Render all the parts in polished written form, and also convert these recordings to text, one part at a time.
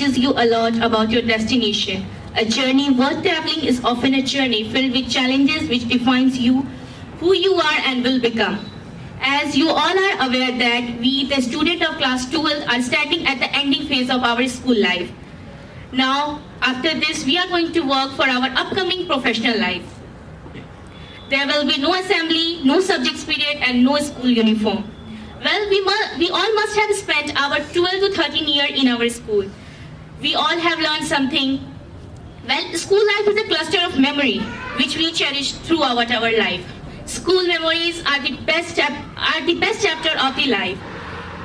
teaches you a lot about your destination. A journey worth traveling is often a journey filled with challenges which defines you, who you are and will become. As you all are aware that we, the student of class 12, are standing at the ending phase of our school life. Now, after this, we are going to work for our upcoming professional life. There will be no assembly, no subjects period, and no school uniform. Well, we all must have spent our 12 to 13 years in our school. We all have learned something. Well, school life is a cluster of memory which we cherish throughout our life. School memories are the best chapter of the life.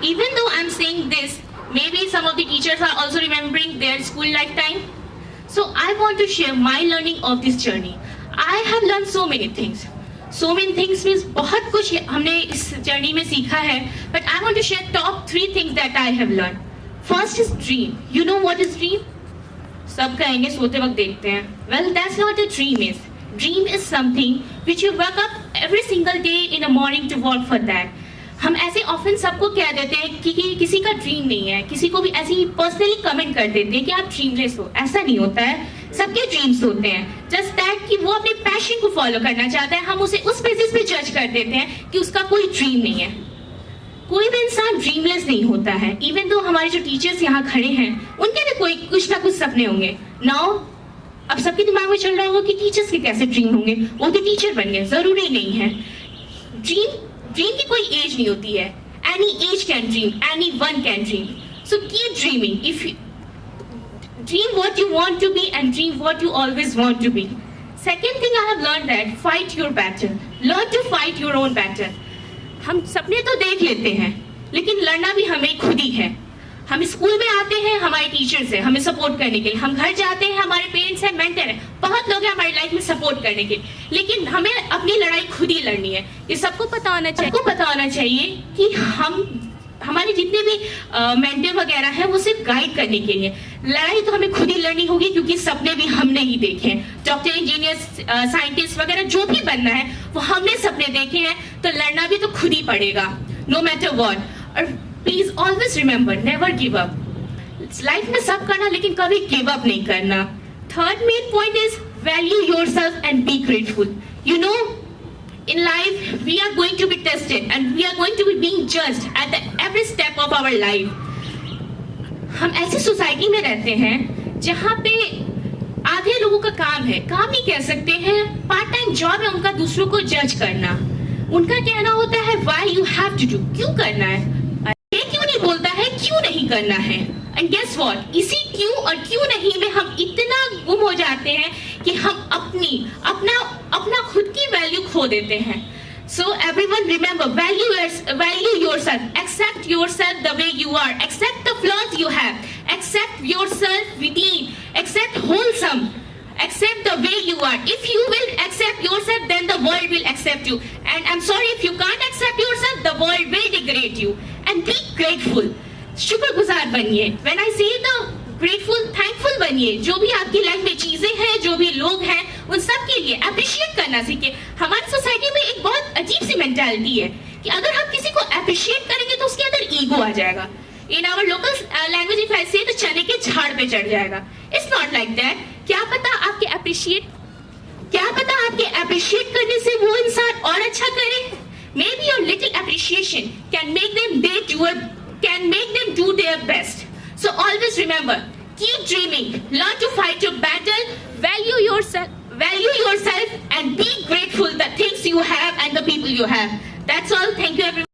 Even though I'm saying this, maybe some of the teachers are also remembering their school lifetime. So I want to share my learning of this journey. I have learned so many things. So many things means बहुत कुछ हमने इस journey में सीखा है. But I want to share top 3 things that I have learned. First is dream. You know what is dream? सब कहेंगे सोते वक्त देखते हैं. Well, that's not what a dream is. Dream is something which you wake up every single day in the morning to work for that. हम ऐसे often सबको कह देते हैं कि किसी का ड्रीम नहीं है, किसी को भी ऐसे ही पर्सनली कमेंट कर देते हैं कि आप ड्रीमलेस हो. ऐसा नहीं होता है, सबके ड्रीम्स होते हैं. जस्ट दैट कि वो अपने पैशन को फॉलो करना चाहता है, हम उसे उस बेसिस पे जज कर देते हैं कि उसका कोई ड्रीम नहीं है. कोई भी इंसान ड्रीमलेस नहीं होता है. इवन तो हमारे जो टीचर्स यहाँ खड़े हैं उनके भी कोई कुछ ना कुछ सपने होंगे. नाउ अब सबके दिमाग में चल रहा होगा कि टीचर्स के कैसे ड्रीम होंगे, वो तो टीचर बन गए. जरूरी नहीं है. ड्रीम की कोई एज नहीं होती है. Any as can dream, any one can dream. So keep dreaming. If you dream what you want to be and dream what you always want to be. Second thing I have learned that fight your battle. Learn to fight your own battle. हम सपने तो देख लेते हैं लेकिन लड़ना भी हमें खुद ही है. हम स्कूल में आते हैं हमारे टीचर्स हैं हमें सपोर्ट करने के लिए. हम घर जाते हैं हमारे पेरेंट्स हैं, मेंटर हैं, बहुत लोग हैं हमारी लाइफ में सपोर्ट करने के लिए. लेकिन हमें अपनी लड़ाई खुद ही लड़नी है. ये सबको पता होना चाहिए कि हमारे जितने भी मेंटर वगैरह हैं वो सिर्फ गाइड करने के लिए. लड़ाई तो हमें खुद ही लड़नी होगी क्योंकि सपने भी हमने ही देखे हैं. डॉक्टर, इंजीनियर, साइंटिस्ट वगैरह जो भी बनना है वो हमने सपने देखे हैं, तो लड़ना भी तो खुद ही पड़ेगा, नो मैटर व्हाट. और please always remember, never give up. Life में सब करना लेकिन कभी गिव अप नहीं करना. Third main point is value yourself and be grateful. You know, in life we are going to be tested and we are going to be being judged at every step of our life. हम ऐसी society में रहते हैं जहाँ पे आधे लोगों का काम नहीं कह सकते हैं, पार्ट टाइम जॉब है उनका दूसरों को जज करना. उनका कहना होता है why you have to do, क्यों करना है. ये क्यों नहीं बोलता है क्यों नहीं करना है. एंड गेस व्हाट, इसी क्यों और क्यों नहीं में हम इतना गुम हो जाते हैं कि हम अपना खुद की वैल्यू खो देते हैं. So everyone remember, value yourself, accept yourself the way you are, accept the flaws you have, accept yourself within, accept wholesome, accept the way you are. If you will accept yourself, then the world will accept you. And I'm sorry, if you can't accept yourself, the world will degrade you. And be grateful. शुक्रगुजार बनिए. When I say the grateful, thankful बनिए. जो भी आपकी life में चीजें हैं, जो भी लोग हैं, उन सब के लिए अप्रिशिएट करना सीखिए. हमारी सोसाइटी में एक बहुत अजीब सी मेंटालिटी है कि अगर हम किसी को अप्रिशिएट करेंगे तो उसके अंदर ईगो आ जाएगा. In our local language, if I say, तो चने के झाड़ पे चढ़ जाएगा. It's not like that. क्या पता आपके अप्रिशिएट करने से वो इंसान और अच्छा करे. Maybe your little appreciation can make them do their best. So always remember, keep dreaming, learn to fight your battle, value yourself, and be grateful the things you have and the people you have. That's all. Thank you everyone.